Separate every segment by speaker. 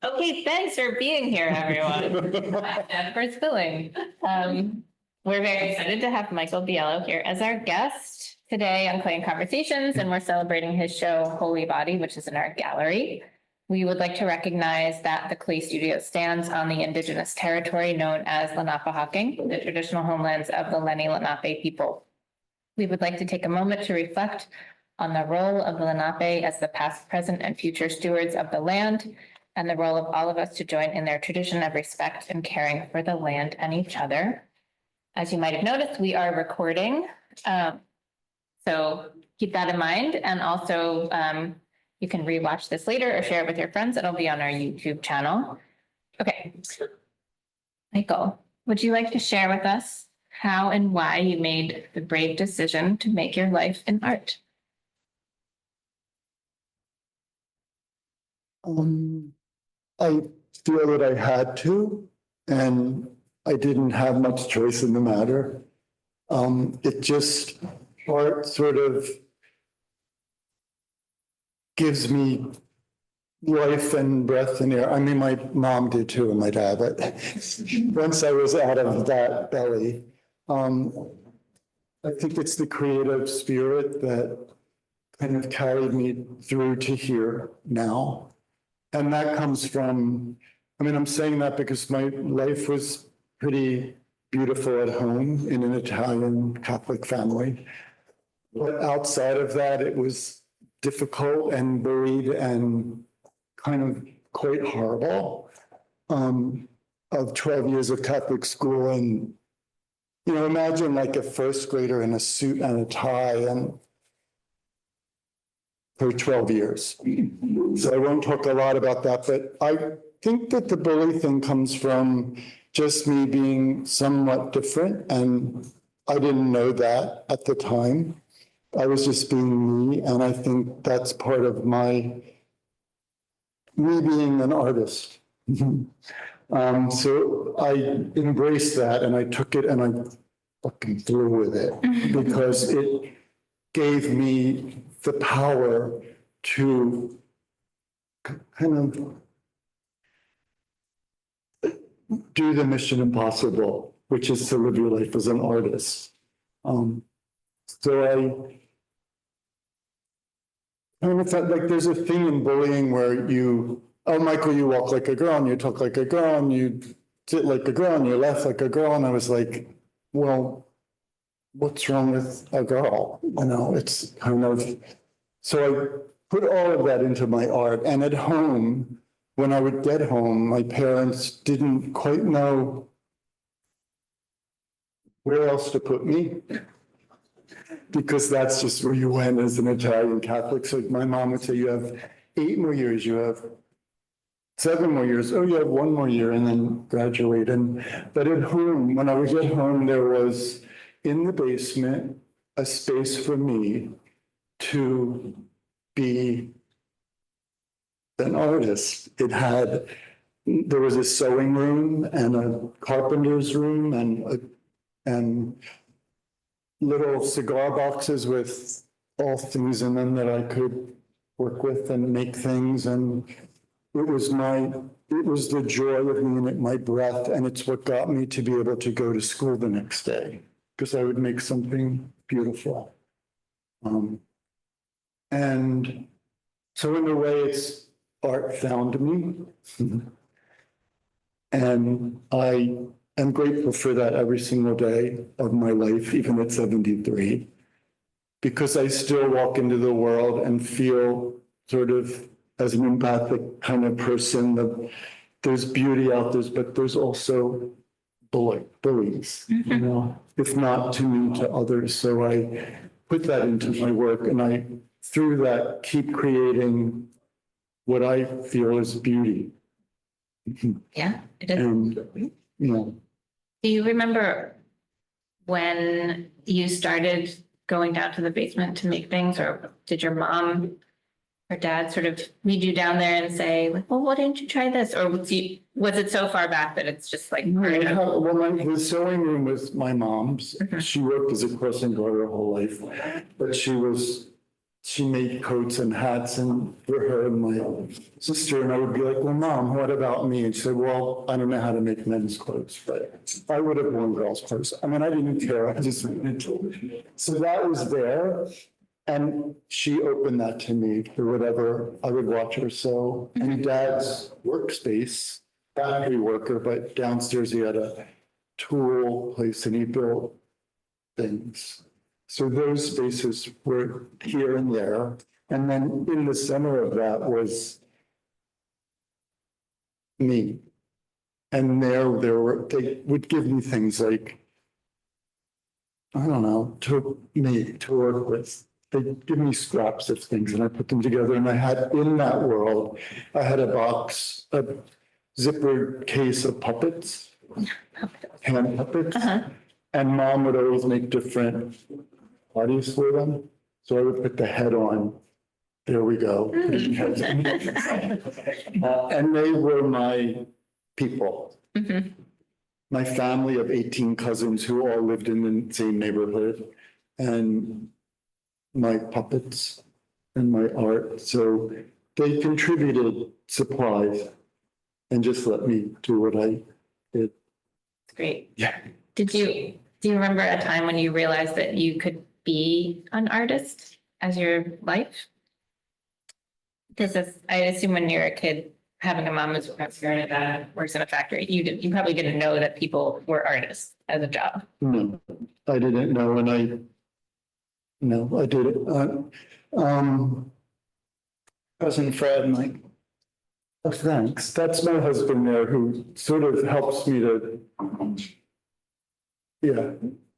Speaker 1: Okay, thanks for being here, everyone. And for spilling. We're very excited to have Michael Biello here as our guest today on Clay and Conversations, and we're celebrating his show, Holy Body, which is in our gallery. We would like to recognize that the Clay Studio stands on the indigenous territory known as Lenapehoking, the traditional homelands of the Lenni Lenape people. We would like to take a moment to reflect on the role of the Lenape as the past, present, and future stewards of the land, and the role of all of us to join in their tradition of respect and caring for the land and each other. As you might have noticed, we are recording. So keep that in mind. And also you can rewatch this later or share it with your friends. It'll be on our YouTube channel. Okay. Michael, would you like to share with us how and why you made the brave decision to make your life in art?
Speaker 2: I feel that I had to, and I didn't have much choice in the matter. It just sort of gives me life and breath and air. I mean, my mom did too, and my dad, but once I was out of that belly, I think it's the creative spirit that kind of carried me through to here now. And that comes from, I mean, I'm saying that because my life was pretty beautiful at home in an Italian Catholic family. But outside of that, it was difficult and bullied and kind of quite horrible. Of 12 years of Catholic school, and, you know, imagine like a first grader in a suit and a tie and for 12 years. So I won't talk a lot about that, but I think that the bully thing comes from just me being somewhat different, and I didn't know that at the time. I was just being me, and I think that's part of me being an artist. So I embraced that, and I took it and I fucking flew with it because it gave me the power to kind of do the mission impossible, which is to live your life as an artist. So I kind of felt like there's a thing in bullying where oh, Michael, you walk like a girl and you talk like a girl and you sit like a girl and you laugh like a girl. And I was like, well, what's wrong with a girl? You know, it's kind of, so I put all of that into my art. And at home, when I would get home, my parents didn't quite know where else to put me, because that's just where you went as an Italian Catholic. So my mom would say, you have 8 more years, you have 7 more years, oh, you have 1 more year and then graduate. But at home, when I would get home, there was in the basement a space for me to be an artist. There was a sewing room and a carpenter's room and little cigar boxes with all things in them that I could work with and make things. And it was the joy of me and my breath. And it's what got me to be able to go to school the next day, because I would make something beautiful. And so in a way, art found me. And I am grateful for that every single day of my life, even at 73, because I still walk into the world and feel sort of as an empathic kind of person that there's beauty out there, but there's also bullies, you know, if not to me, to others. So I put that into my work, and I, through that, keep creating what I feel is beauty.
Speaker 1: Yeah, it is.
Speaker 2: And, you know.
Speaker 1: Do you remember when you started going down to the basement to make things, or did your mom or dad sort of lead you down there and say, like, well, why didn't you try this? Or was it so far back that it's just like,
Speaker 2: well, the sewing room was my mom's. She worked as a crossing guard her whole life, but she was she made coats and hats and for her and my sister, and I would be like, well, Mom, what about me? And she said, well, I don't know how to make men's clothes, but I would have worn girls' clothes. I mean, I didn't care. I just wanted to. So that was there. And she opened that to me for whatever I would watch her sew. And Dad's workspace, factory worker, but downstairs he had a tool place and he built things. So those spaces were here and there. And then in the center of that was me. And they would give me things like, I don't know, to work with. They'd give me scraps of things and I put them together. And I had in that world, I had a zippered case of puppets, hand puppets. And Mom would always make different bodies for them. So I would put the head on. There we go. And they were my people. My family of 18 cousins who all lived in the same neighborhood. And my puppets and my art. So they contributed supplies and just let me do what I did.
Speaker 1: Great.
Speaker 2: Yeah.
Speaker 1: Do you remember a time when you realized that you could be an artist as your life? Because I assume when you're a kid, having a mom who's a professor and a dad works in a factory, you probably didn't know that people were artists as a job.
Speaker 2: No, I didn't know, and I did it. Cousin Fred, Mike. Oh, thanks. That's my husband there who sort of helps me to,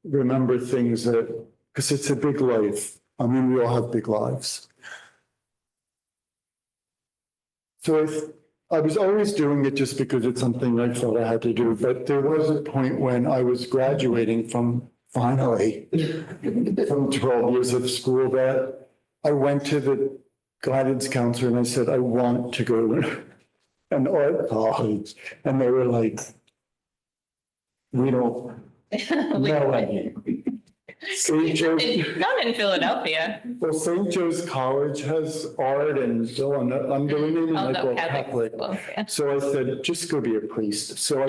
Speaker 2: remember things because it's a big life. I mean, we all have big lives. So I was always doing it just because it's something I felt I had to do. But there was a point when I was graduating from 12 years of school that I went to the guidance counselor and I said, I want to go to an art college. And they were like, we don't know any. St. Joe's,
Speaker 1: Not in Philadelphia.
Speaker 2: well, St. Joe's College has art and so on. I'm doing it like a Catholic. So I said, just go be a priest. So I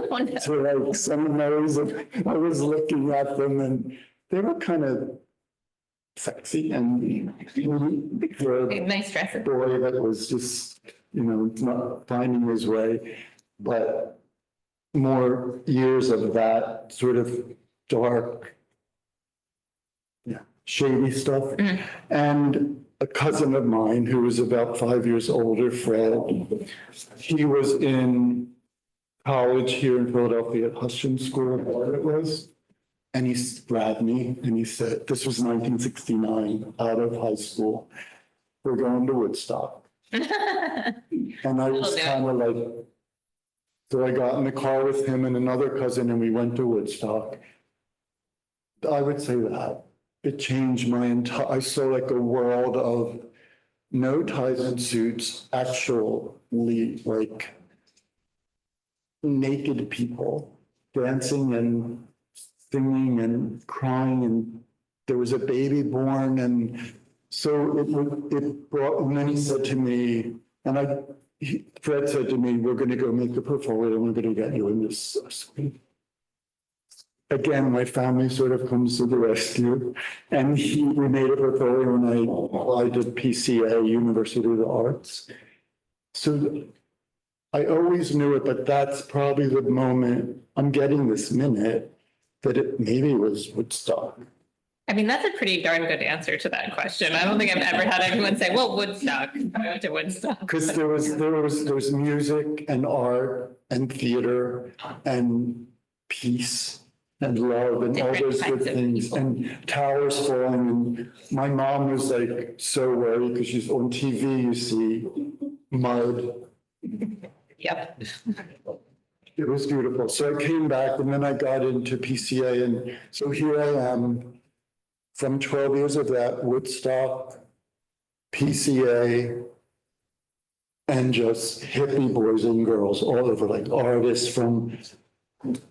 Speaker 2: went to like seminaries and I was looking at them and they were kind of sexy and for a
Speaker 1: nice dresses.
Speaker 2: Boy that was just, not finding his way, but more years of that sort of dark, shady stuff. And a cousin of mine who was about 5 years older, Fred, he was in college here in Philadelphia at Huston School of Art it was. And he grabbed me and he said, this was 1969, out of high school, we're going to Woodstock. And I was kind of like, so I got in the car with him and another cousin and we went to Woodstock. I would say that. It changed my entire, I saw like a world of no ties and suits, actually like naked people dancing and singing and crying, and there was a baby born. And so it brought, and then he said to me, and Fred said to me, we're going to go make a portfolio and we're going to get you in this school. Again, my family sort of comes to the rescue, and we made a portfolio and I did PCA, University of the Arts. So I always knew it, but that's probably the moment I'm getting this minute that it maybe was Woodstock.
Speaker 1: I mean, that's a pretty darn good answer to that question. I don't think I've ever had anyone say, well, Woodstock, I went to Woodstock.
Speaker 2: Because there was music and art and theater and peace and love and all those good things, and towers falling. And my mom was like so worried because she's on TV, you see mud.
Speaker 1: Yep.
Speaker 2: It was beautiful. So I came back and then I got into PCA. And so here I am from 12 years of that, Woodstock, PCA, and just hippie boys and girls all over, like artists from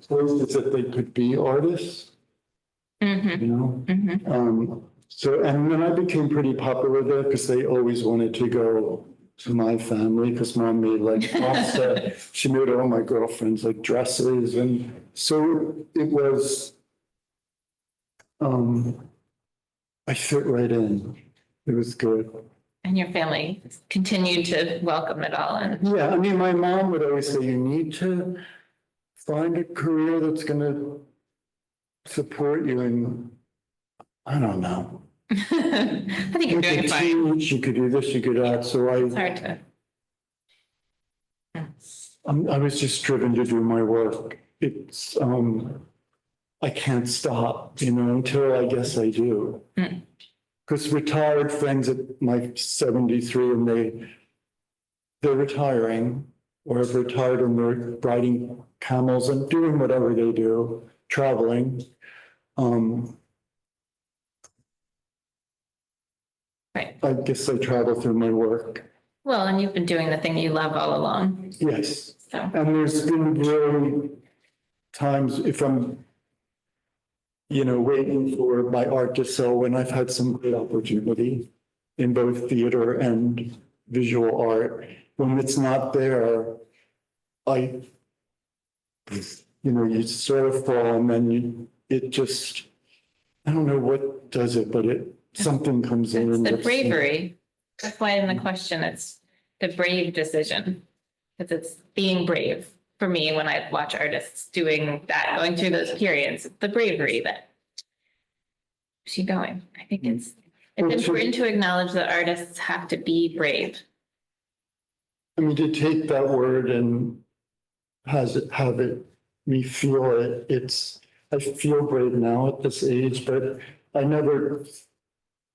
Speaker 2: places that they could be artists, So, and then I became pretty popular there because they always wanted to go to my family because mom made like pasta. She made all my girlfriends like dresses. And so it was, I fit right in. It was good.
Speaker 1: And your family continued to welcome it all. And
Speaker 2: Yeah, I mean, my mom would always say, you need to find a career that's going to support you. And I don't know.
Speaker 1: I think you're
Speaker 2: You
Speaker 1: doing
Speaker 2: could
Speaker 1: fine.
Speaker 2: teach, you could do this, you could do that. So
Speaker 1: It's hard to.
Speaker 2: I was just driven to do my work. It's, I can't stop, until I guess I do. Because retired friends at my 73 and they're retiring or have retired and they're riding camels and doing whatever they do, traveling.
Speaker 1: Right.
Speaker 2: I guess I travel through my work.
Speaker 1: Well, and you've been doing the thing you love all along.
Speaker 2: Yes.
Speaker 1: So,
Speaker 2: And there's been really times if I'm, waiting for my art to sell when I've had some great opportunity in both theater and visual art. When it's not there, you sort of fall and then it just, I don't know what does it, but something comes in.
Speaker 1: it's
Speaker 2: and
Speaker 1: the
Speaker 2: just-
Speaker 1: bravery. That's why in the question, it's the brave decision. Because it's being brave for me when I watch artists doing that, going through those periods, the bravery that she's going. I think it's important to acknowledge that artists have to be brave.
Speaker 2: I mean, to take that word and have it, me feel it, I feel brave now at this age, but I never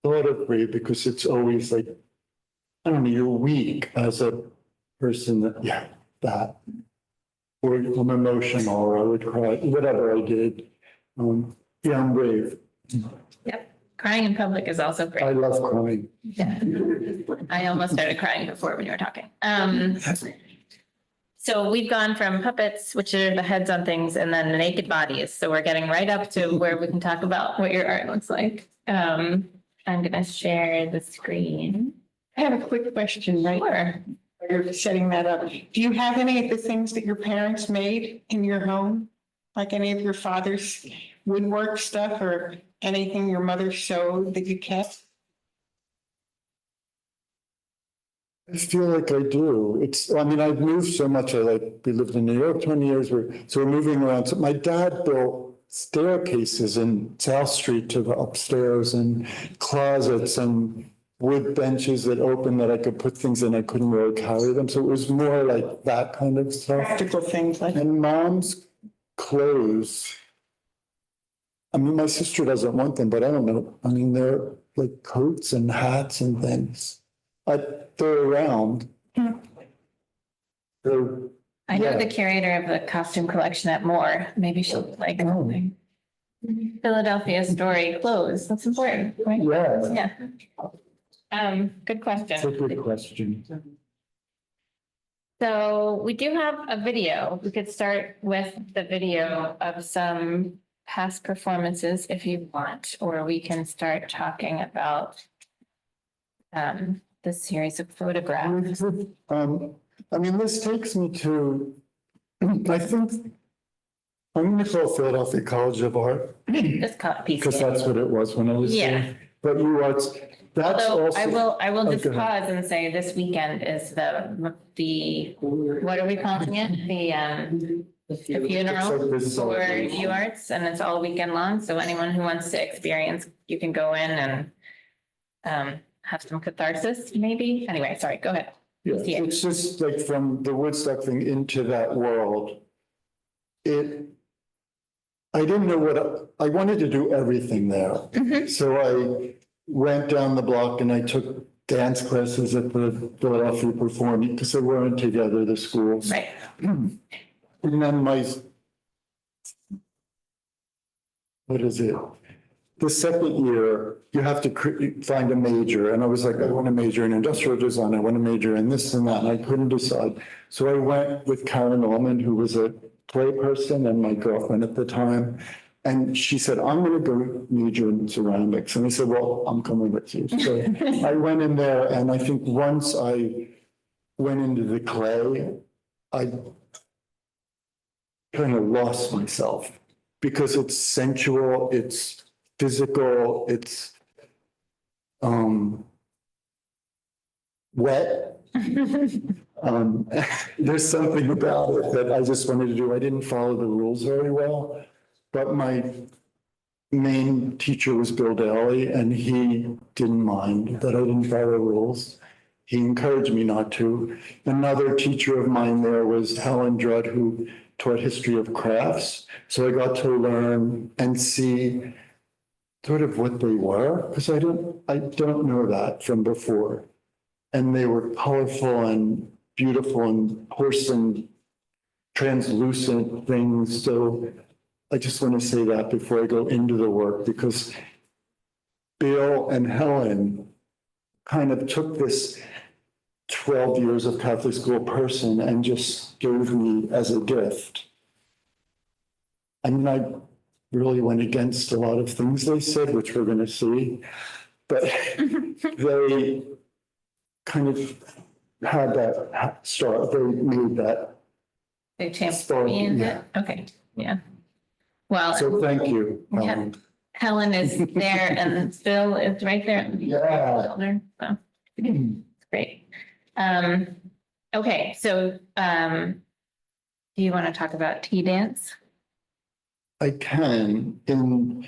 Speaker 2: thought of brave because it's always like, I don't know, you're weak as a person that, or I'm emotional or I would cry, whatever I did. I'm brave.
Speaker 1: Yep. Crying in public is also
Speaker 2: I
Speaker 1: brave.
Speaker 2: love crying.
Speaker 1: Yeah. I almost started crying before when you were talking. So we've gone from puppets, which are the heads on things, and then the naked bodies. So we're getting right up to where we can talk about what your art looks like. I'm gonna share the screen.
Speaker 3: I have a quick question, right?
Speaker 1: Sure.
Speaker 3: You're setting that up. Do you have any of the things that your parents made in your home? Like any of your father's woodwork stuff or anything your mother sewed that you kept?
Speaker 2: I feel like I do. I've moved so much. We lived in New York 20 years, so we're moving around. So my dad built staircases in South Street to the upstairs and closets and wood benches that opened that I could put things in. I couldn't really carry them. So it was more like that kind of stuff.
Speaker 3: Practical things like.
Speaker 2: And mom's clothes. My sister doesn't want them, but I don't know. They're like coats and hats and things. They're around.
Speaker 1: I know the curator of the costume collection at Moore. Maybe she'll like something. Philadelphia story clothes. That's important, right?
Speaker 2: Yeah.
Speaker 1: Yeah. Good
Speaker 2: That's a
Speaker 1: question.
Speaker 2: good question.
Speaker 1: So we do have a video. We could start with the video of some past performances if you want, or we can start talking about the series of photographs.
Speaker 2: This takes me to, I think, I'm going to call Philadelphia College of Art
Speaker 1: Just call it
Speaker 2: because
Speaker 1: PCA.
Speaker 2: that's what it was when I was
Speaker 1: Yeah.
Speaker 2: there. But that's
Speaker 1: Although
Speaker 2: also.
Speaker 1: I will just
Speaker 2: go ahead.
Speaker 1: pause and say this weekend is the, what are we calling it? The funeral
Speaker 2: It's like
Speaker 1: for
Speaker 2: this,
Speaker 1: U Arts, and it's all weekend long. So anyone who wants to experience, you can go in and have some catharsis, maybe. Anyway, sorry, go ahead.
Speaker 2: Yeah,
Speaker 1: Yeah.
Speaker 2: it's just like from the Woodstock thing into that world. I didn't know I wanted to do everything there. So I went down the block and I took dance classes at the Philadelphia Performing because they weren't together, the schools.
Speaker 1: Right.
Speaker 2: And then what is it? The second year, you have to find a major. And I was like, I want to major in industrial design. I want to major in this and that. And I couldn't decide. So I went with Karen Allman, who was a play person and my girlfriend at the time. And she said, I'm going to go major in ceramics. And I said, well, I'm coming with you. So I went in there, and I think once I went into the clay, I kind of lost myself because it's sensual, it's physical, it's wet. There's something about it that I just wanted to do. I didn't follow the rules very well, but my main teacher was Bill Daly, and he didn't mind that I didn't follow rules. He encouraged me not to. Another teacher of mine there was Helen Drudd, who taught history of crafts. So I got to learn and see sort of what they were, because I don't know that from before. And they were colorful and beautiful and porcelain, translucent things. So I just want to say that before I go into the work, because Bill and Helen kind of took this 12 years of Catholic school person and just gave me as a gift. I mean, I really went against a lot of things they said, which we're going to see, but they kind of had that start. They made that.
Speaker 1: They championed it. Okay, yeah. Well,
Speaker 2: So thank you.
Speaker 1: Helen is there and Phil is right there.
Speaker 2: Yeah.
Speaker 1: So it's great. Okay, so do you want to talk about tea dance?
Speaker 2: I can. In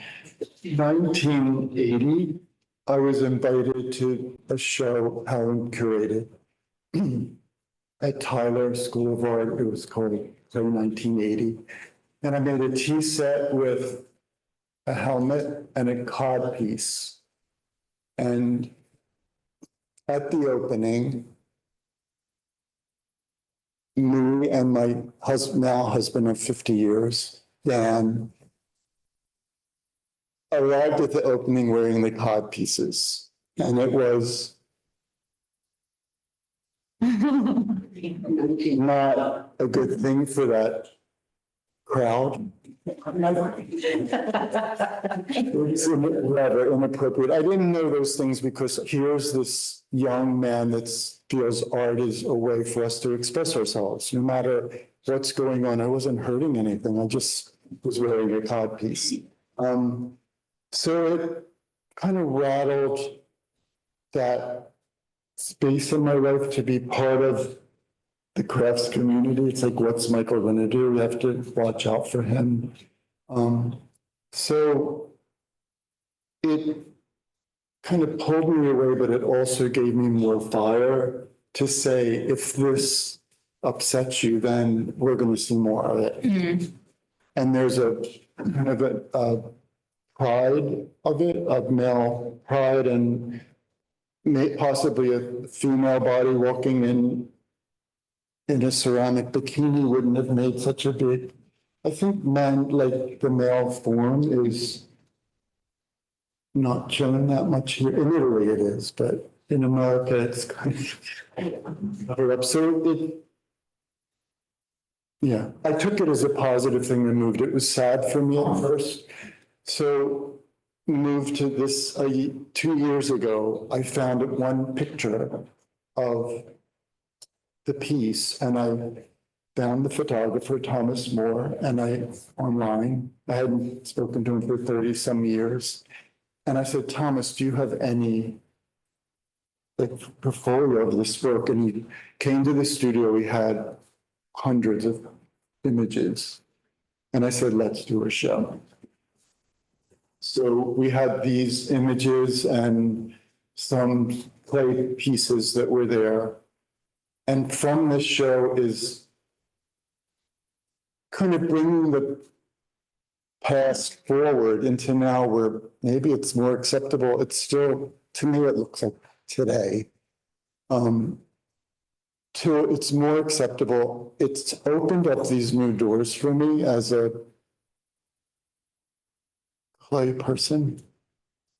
Speaker 2: 1980, I was invited to a show Helen curated at Tyler School of Art. It was called 1980. And I made a tea set with a helmet and a cod piece. And at the opening, me and my now husband of 50 years, Dan, arrived at the opening wearing the cod pieces. And it was not a good thing for that crowd. It was rather inappropriate. I didn't know those things because here's this young man that feels art is a way for us to express ourselves, no matter what's going on. I wasn't hurting anything. I just was wearing a cod piece. So it kind of rattled that space in my life to be part of the crafts community. It's like, what's Michael going to do? We have to watch out for him. So it kind of pulled me away, but it also gave me more fire to say, if this upsets you, then we're going to see more of it. Mm-hmm. And there's a kind of a pride of it, of male pride, and possibly a female body walking in a ceramic bikini wouldn't have made such a big. I think men, like the male form, is not shown that much here. In Italy it is, but in America it's kind of covered up. So yeah, I took it as a positive thing removed. It was sad for me at first. So moved to this 2 years ago, I found one picture of the piece, and I found the photographer, Thomas Moore, and online, I hadn't spoken to him for 30 some years. And I said, Thomas, do you have any portfolio of this work? And he came to the studio. We had hundreds of images. And I said, let's do a show. So we had these images and some clay pieces that were there. And from this show is kind of bringing the past forward into now, where maybe it's more acceptable. It's still, to me, it looks like today. It's more acceptable. It's opened up these new doors for me as a clay person.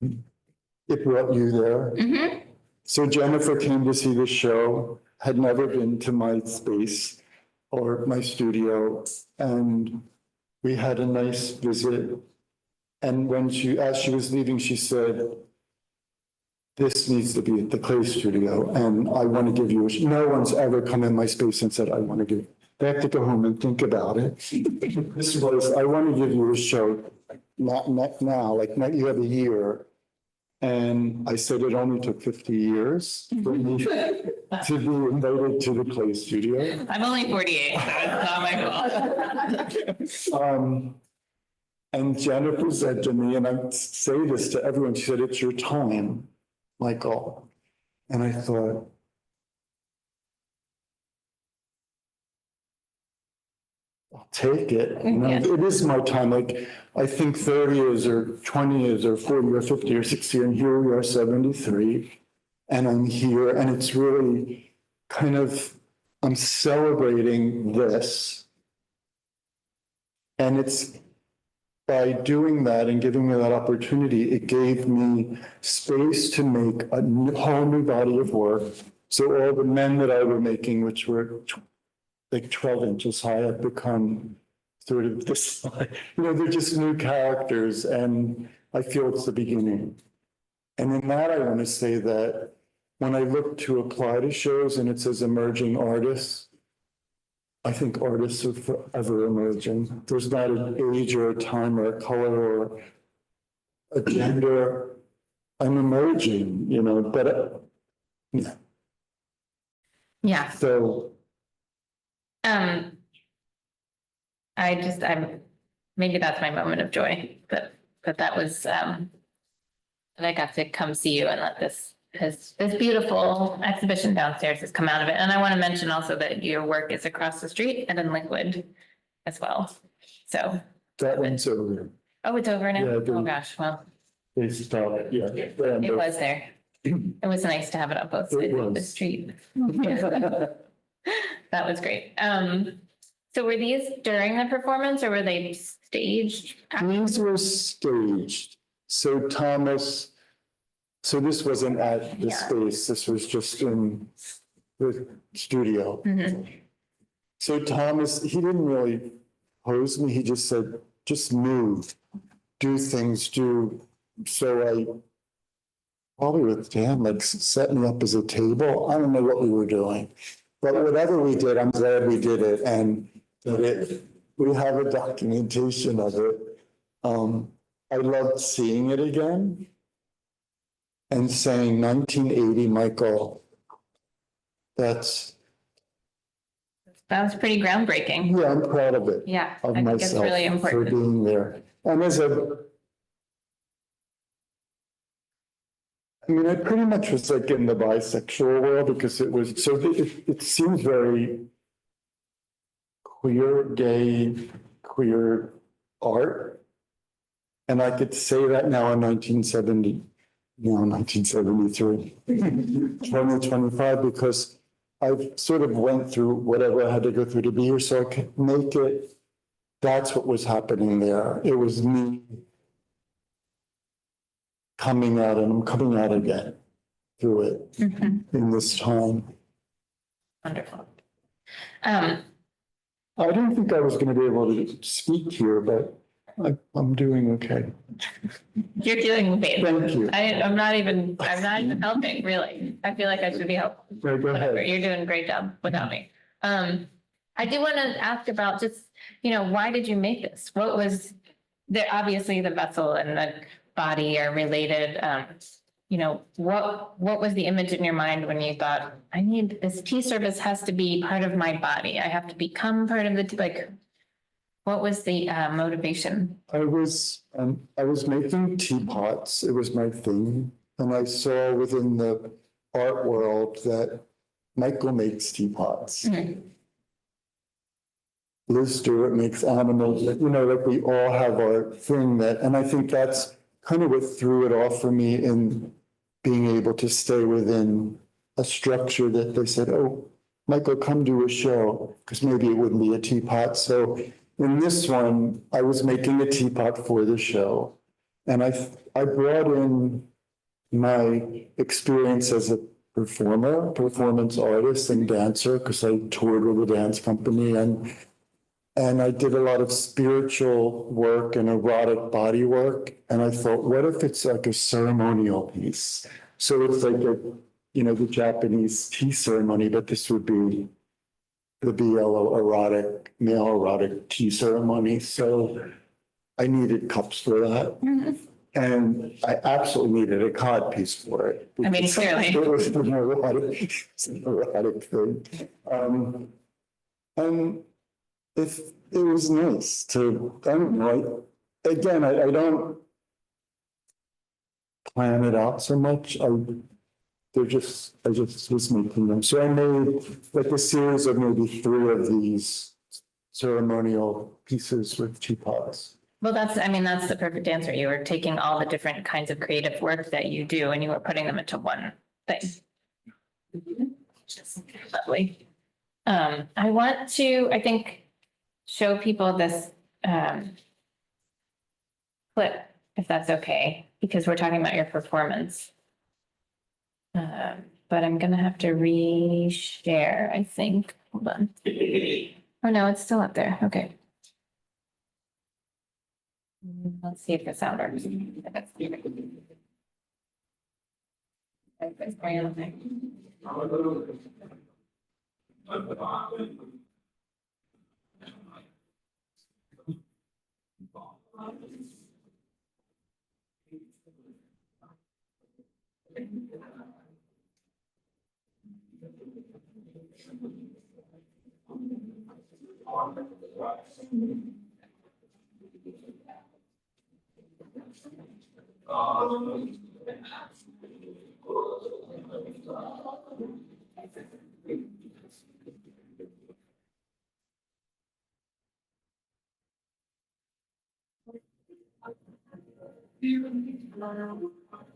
Speaker 2: It brought you there. Mm-hmm. So Jennifer came to see the show, had never been to my space or my studio, and we had a nice visit. And as she was leaving, she said, this needs to be at the clay studio, and I want to give you, no one's ever come in my space and said, I want to give, they have to go home and think about it. This was, I want to give you a show, not now, like now you have a year. And I said it only took 50 years for me to be invited to the clay studio.
Speaker 1: I'm only 48, so it's not my fault.
Speaker 2: And Jennifer said to me, and I say this to everyone, she said, it's your time, Michael. And I thought, I'll take it. You know,
Speaker 1: Yes.
Speaker 2: it is my time. Like, I think 30 years or 20 years or 40 or 50 or 60, and here we are 73, and I'm here, and it's really kind of, I'm celebrating this. And it's by doing that and giving me that opportunity, it gave me space to make a whole new body of work. So all the men that I were making, which were like 12 inches high, have become sort of this, you know, they're just new characters, and I feel it's the beginning. And in that, I want to say that when I look to apply to shows and it says emerging artists, I think artists are forever emerging. There's not an age or a time or a color or a gender. I'm emerging, you know, but yeah.
Speaker 1: Yeah.
Speaker 2: So
Speaker 1: I'm maybe that's my moment of joy, that was, that I got to come see you and let this beautiful exhibition downstairs has come out of it. And I want to mention also that your work is across the street and in Liquid as well. So.
Speaker 2: that one's over.
Speaker 1: Oh, it's over now?
Speaker 2: Yeah,
Speaker 1: Oh, gosh, well,
Speaker 2: They stopped, yeah.
Speaker 1: it was there. It was nice to have it on both sides of the street. That was great. So were these during the performance or were they staged?
Speaker 2: These were staged. So this wasn't at the space, this was just in the studio. So Thomas, he didn't really pose me, he just said, just move, do things, so I probably with Dan, like set me up as a table. I don't know what we were doing, but whatever we did, I'm glad we did it, and that we have a documentation of it. I loved seeing it again and saying 1980, Michael,
Speaker 1: That was pretty groundbreaking.
Speaker 2: yeah, I'm proud of it.
Speaker 1: Yeah,
Speaker 2: Of
Speaker 1: I think it's
Speaker 2: myself
Speaker 1: really
Speaker 2: for
Speaker 1: important.
Speaker 2: being there. And I mean, I pretty much was like in the bisexual world because it was, so it seems very queer, gay, queer art. And I could say that now in 1973, 2025, because I've sort of went through whatever I had to go through to be here, so I could make it, that's what was happening there. It was me coming out, and I'm coming out again through it in this time.
Speaker 1: Wonderful.
Speaker 2: I didn't think I was going to be able to speak here, but I'm doing okay.
Speaker 1: You're doing great.
Speaker 2: Thank you.
Speaker 1: I'm not even helping, really. I feel like I should be helping.
Speaker 2: Right, go
Speaker 1: Whatever.
Speaker 2: ahead.
Speaker 1: You're doing a great job without me. I do want to ask about just, why did you make this? What was there? Obviously, the vessel and the body are related. What was the image in your mind when you thought, I need this tea service has to be part of my body. I have to become part of what was the motivation?
Speaker 2: I was making teapots. It was my thing. And I saw within the art world that Michael makes teapots. Liz Stewart makes animals, like we all have our thing and I think that's kind of what threw it off for me in being able to stay within a structure that they said, oh, Michael, come do a show, because maybe it wouldn't be a teapot. So in this one, I was making a teapot for the show. And I brought in my experience as a performance artist and dancer, because I toured with a dance company. And And I did a lot of spiritual work and erotic body work. And I thought, what if it's like a ceremonial piece? So it's like the Japanese tea ceremony, but this would be the Biello erotic, male erotic tea ceremony. So I needed cups for that. And I absolutely needed a cod piece for it.
Speaker 1: I mean, clearly.
Speaker 2: It was an erotic thing. And it was nice to, I don't know, again, I don't plan it out so much. I just was making them. So I made like a series of maybe 3 of these ceremonial pieces with teapots.
Speaker 1: Well, that's the perfect answer. You were taking all the different kinds of creative work that you do and you were putting them into one thing. Just lovely. I want to, I think, show people this clip, if that's okay, because we're talking about your performance. But I'm gonna have to reshare, I think. Hold on. Oh, no, it's still up there. Okay. Let's see if the sound works.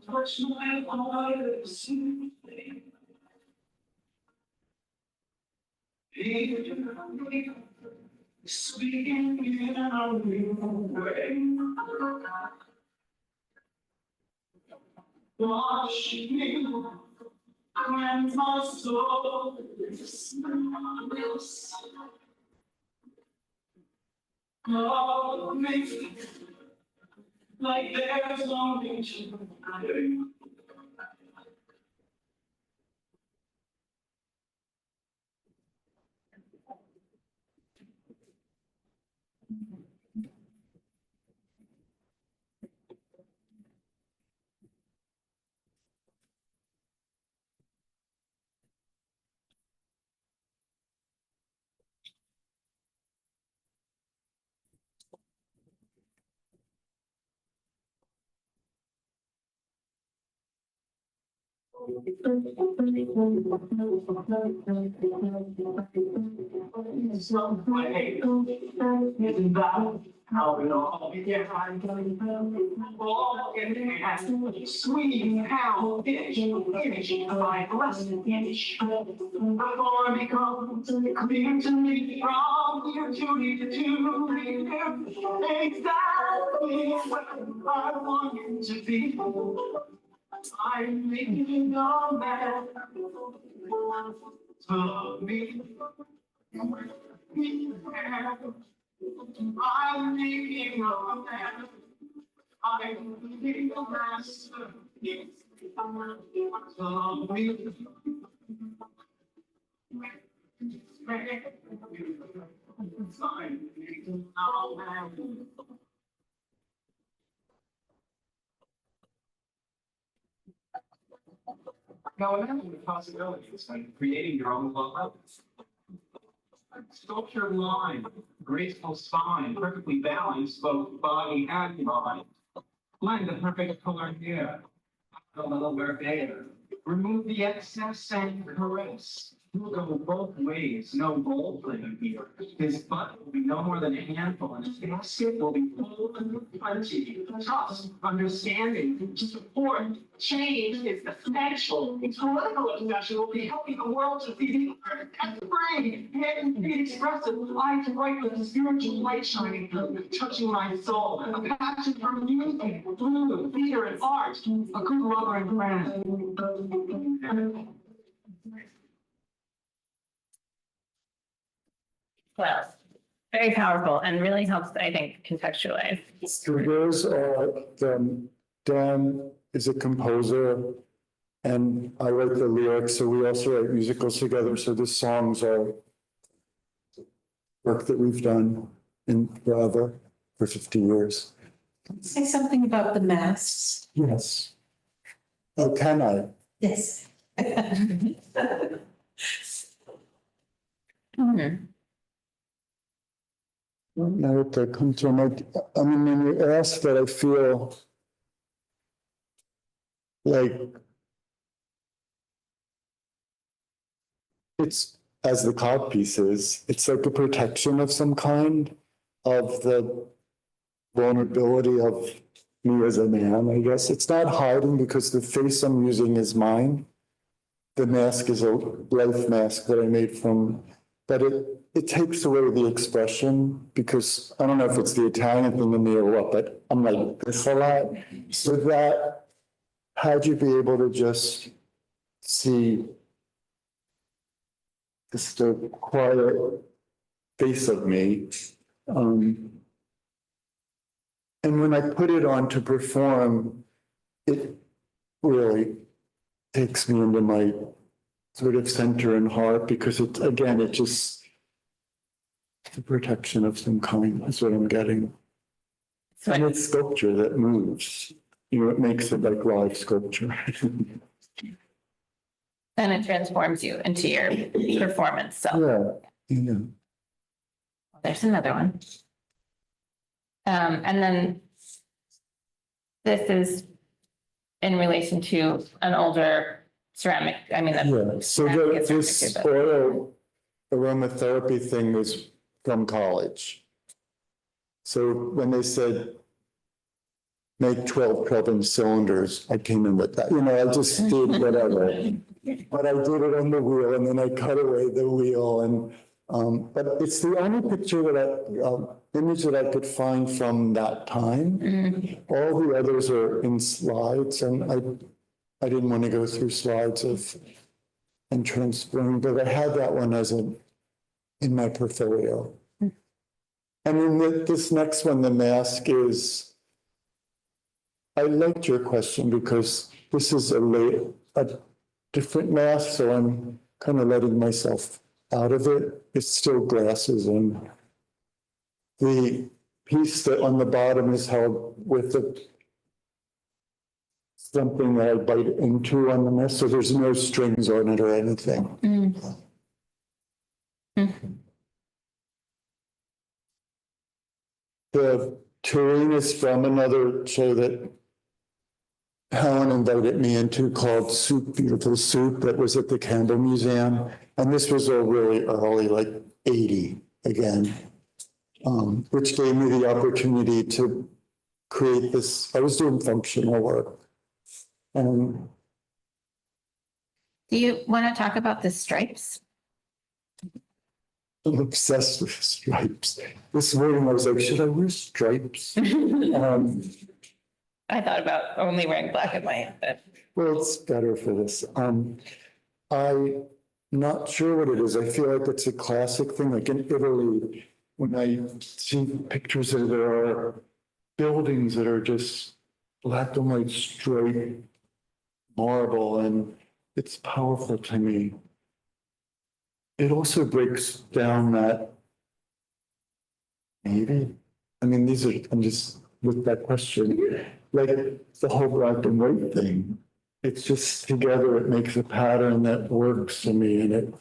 Speaker 4: Touch my heart, speaking in a new way. Wash me, cleanse my soul. Love me like there's no reason. Some way isn't that how it all began? All in hand, sweet how fish, by blessed image. Before it becomes clear to me from your duty to do exactly what I want you to be. I'm making a man to me. I'm making a man. I'm making a master. To me. I'm making a man. Now imagine the possibilities of creating your own love levels. Sculptured line, graceful spine, perfectly balanced both body and mind. Blend the perfect color here, a little verbatim. Remove the excess and caress. We'll go both ways, no role playing here. His butt will be no more than a handful, and his basket will be full and plenty. Trust, understanding, support, change is essential. Its political obsession will be helping the world to see the earth as free and be expressive, eyes bright with the spiritual light shining through, touching my soul. A passion for music, food, theater, and art. A good lover and friend.
Speaker 1: Well, Very powerful and really helps, I think, contextualize.
Speaker 2: So those are, Dan is a composer and I write the lyrics, so we also write musicals together. So the songs are work that we've done in forever for 50 years.
Speaker 5: Say something about the masks.
Speaker 2: Yes. Oh, can I?
Speaker 5: Yes.
Speaker 2: Now that they come to my, I mean, when you ask that, I feel like it's, as the cod piece is, it's like a protection of some kind of the vulnerability of me as a man, I guess. It's not hiding because the face I'm using is mine. The mask is a life mask that I made from, but it takes away the expression because I don't know if it's the Italian thing in me or what, but I'm like this a lot. So that, how'd you be able to just see just a quiet face of me? And when I put it on to perform, it really takes me into my sort of center and heart because it, again, it just, the protection of some kind is what I'm getting. And it's sculpture that moves, you know, it makes it like live sculpture.
Speaker 1: And it transforms you into your performance. So
Speaker 2: Yeah.
Speaker 1: there's another one. And then this is in relation to an older ceramic, I mean,
Speaker 2: Yeah, so this oil aromatherapy thing was from college. So when they said make 12 cylinders, I came in with that, you know, I just did whatever. But I did it on the wheel and then I cut away the wheel and, but it's the only picture that image that I could find from that time. All the others are in slides and I didn't want to go through slides and transform, but I had that one as in my portfolio. And then this next one, the mask is, I liked your question because this is a different mask, so I'm kind of letting myself out of it. It's still glasses and the piece that on the bottom is held with something that I bite into on the mask, so there's no strings on it or anything. The terrain is from another show that Helen invited me into called Soup, Beautiful Soup, that was at the Campbell Museum. And this was a really early, like 80 again, which gave me the opportunity to create this. I was doing functional work. And
Speaker 1: do you want to talk about the stripes?
Speaker 2: I'm obsessed with stripes. This morning I was like, should I wear stripes?
Speaker 1: I thought about only wearing black and white, but.
Speaker 2: Well, it's better for this. I'm not sure what it is. I feel like it's a classic thing, like in Italy, when I see pictures of there are buildings that are just black and white straight marble, and it's powerful to me. It also breaks down that maybe, I mean, I'm just with that question, like the whole black and white thing. It's just together, it makes a pattern that works for me. And it,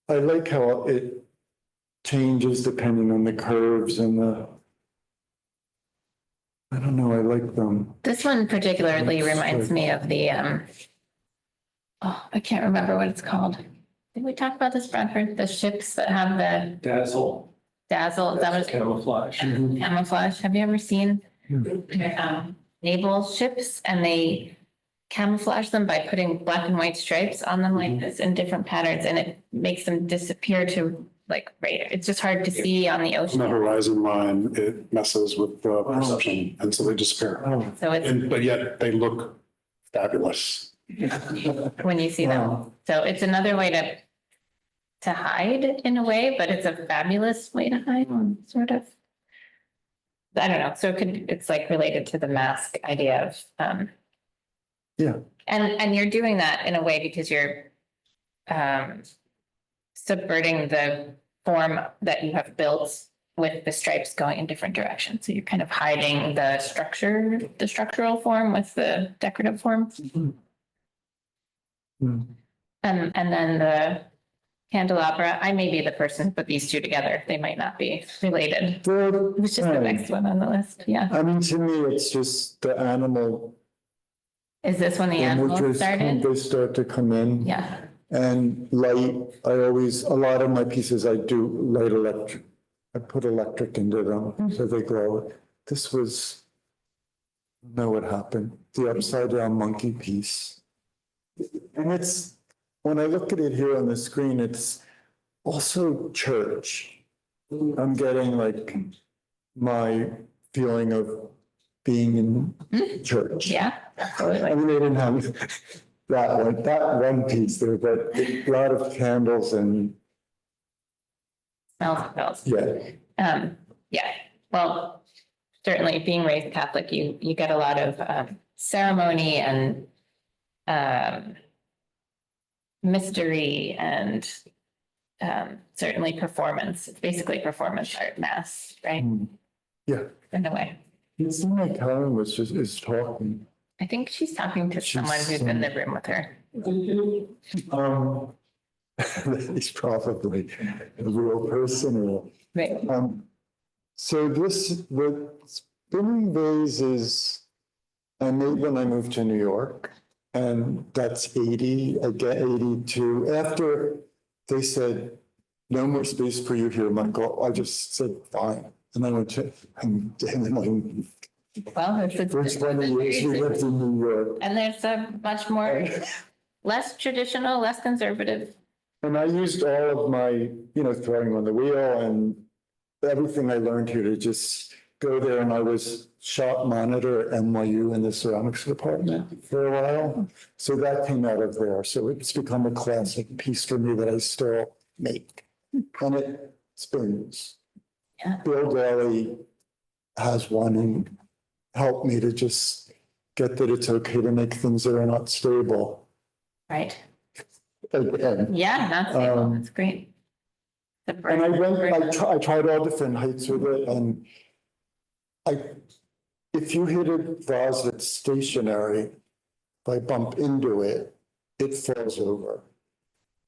Speaker 2: I like how it changes depending on the curves and I don't know, I like them.
Speaker 1: This one particularly reminds me of the, I can't remember what it's called. Did we talk about this, Bradford? The ships that have the
Speaker 6: Dazzle.
Speaker 1: is that what it's
Speaker 6: Camouflage.
Speaker 1: camouflage? Have you ever seen naval ships and they camouflage them by putting black and white stripes on them like this in different patterns, and it makes them disappear to like right. It's just hard to see on the
Speaker 7: On
Speaker 1: ocean.
Speaker 7: the horizon line, it messes with the perception, and so they disappear.
Speaker 1: So it's
Speaker 7: But yet they look fabulous.
Speaker 1: when you see them. So it's another way to to hide in a way, but it's a fabulous way to hide, sort of. I don't know. So it's like related to the mask idea of,
Speaker 2: Yeah.
Speaker 1: and you're doing that in a way because you're subverting the form that you have built with the stripes going in different directions. So you're kind of hiding the structural form with the decorative form.
Speaker 2: Mm.
Speaker 1: And then the candelabra, I may be the person who put these two together. They might not be related. It's just the next one on the list. Yeah.
Speaker 2: I mean, to me, it's just the animal.
Speaker 1: Is this when the animals
Speaker 2: Images
Speaker 1: started?
Speaker 2: They start to come in.
Speaker 1: Yeah.
Speaker 2: And light, a lot of my pieces, I do light electric. I put electric into them so they glow. This was, I don't know what happened, the upside down monkey piece. And it's, when I look at it here on the screen, it's also church. I'm getting like my feeling of being in church.
Speaker 1: Yeah,
Speaker 2: I
Speaker 1: absolutely.
Speaker 2: mean, they didn't have that one piece there, but a lot of candles and,
Speaker 1: Smells and bells.
Speaker 2: yeah.
Speaker 1: Yeah. Well, certainly being raised Catholic, you get a lot of ceremony and mystery and certainly performance. It's basically performance art, mass, right?
Speaker 2: Yeah.
Speaker 1: In a way.
Speaker 2: It seemed like Karen is talking.
Speaker 1: I think she's talking to someone who's in the room with her.
Speaker 2: He's probably a real person or.
Speaker 1: Right.
Speaker 2: So the spinning vase is, I made when I moved to New York, and that's 80, I get 82. After they said, no more space for you here, Michael, I just said, fine. And I went to, and then
Speaker 1: Well,
Speaker 2: for 20 years we lived in New York.
Speaker 1: and there's a much more, less traditional, less conservative.
Speaker 2: And I used all of my, throwing on the wheel and everything I learned here to just go there. And I was shop monitor at NYU in the ceramics department for a while. So that came out of there. So it's become a classic piece for me that I still make. And it spins.
Speaker 1: Yeah.
Speaker 2: Bill Daly has one and helped me to just get that it's okay to make things that are not stable.
Speaker 1: Right.
Speaker 2: Again.
Speaker 1: Yeah, not stable. That's great.
Speaker 2: And I tried all different heights with it, and if you hit a vase that's stationary, if I bump into it, it falls over.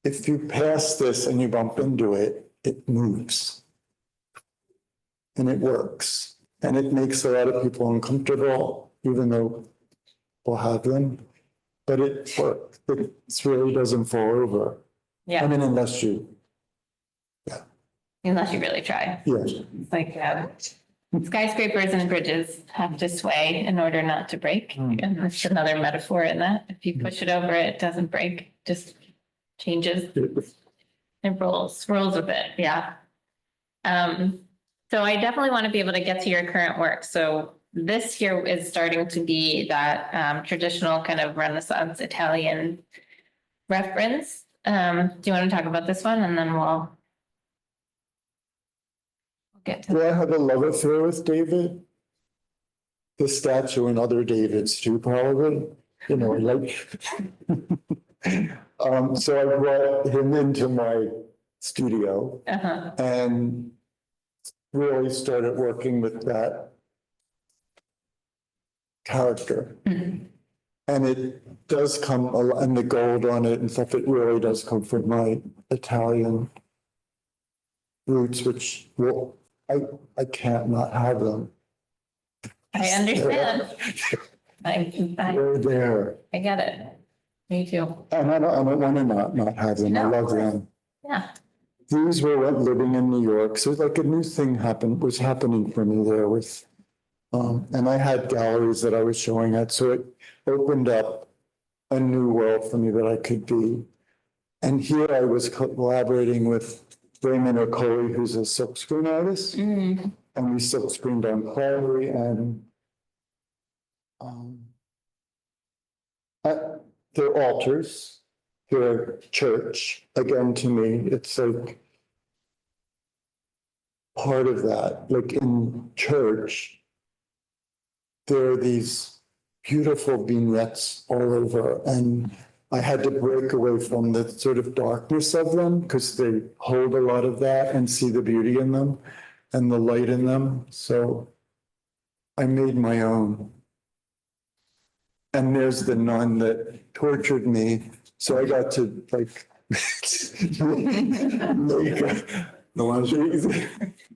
Speaker 2: If you pass this and you bump into it, it moves. And it works. And it makes a lot of people uncomfortable, even though we'll have them. But it works. It really doesn't fall over.
Speaker 1: Yeah.
Speaker 2: I mean, unless you
Speaker 1: really try.
Speaker 2: Yeah.
Speaker 1: It's like skyscrapers and bridges have to sway in order not to break. And that's another metaphor in that. If you push it over, it doesn't break, just changes. It rolls with it. Yeah. So I definitely want to be able to get to your current work. So this here is starting to be that traditional kind of Renaissance Italian reference. Do you want to talk about this one and then we'll get to
Speaker 2: I have a love affair with David. The statue and other Davids too, probably, like. So I brought him into my studio and really started working with that character. And it does come, and the gold on it and stuff, it really does come from my Italian roots, which, well, I can't not have them.
Speaker 1: I understand.
Speaker 2: They're there.
Speaker 1: I get it. Me too.
Speaker 2: And I don't want to not have them. I love them.
Speaker 1: Yeah.
Speaker 2: These were living in New York. So like a new thing was happening for me there with, and I had galleries that I was showing at. So it opened up a new world for me that I could be. And here I was collaborating with Raymond Okoli, who's a silkscreen artist. And we silkscreened on clay and they're altars. here, church, again, to me, it's like part of that, like in church, there are these beautiful vignettes all over, and I had to break away from the sort of darkness of them because they hold a lot of that and see the beauty in them and the light in them. So I made my own. And there's the nun that tortured me. So I got to like make the one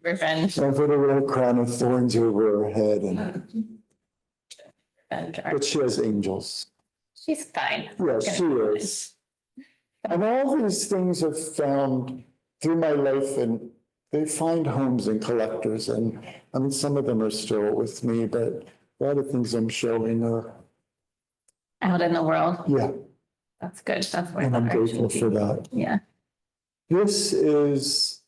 Speaker 1: Revenge.
Speaker 2: I put a little crown of thorns over her head, and but she has angels.
Speaker 1: She's fine.
Speaker 2: Yeah, she is. And all these things are found through my life, and they find homes in collectors. And I mean, some of them are still with me, but a lot of things I'm showing are,
Speaker 1: Out in the world.
Speaker 2: yeah,
Speaker 1: That's good. That's where
Speaker 2: and
Speaker 1: the
Speaker 2: I'm
Speaker 1: art
Speaker 2: grateful
Speaker 1: should
Speaker 2: for
Speaker 1: be.
Speaker 2: that.
Speaker 1: Yeah.
Speaker 2: This is,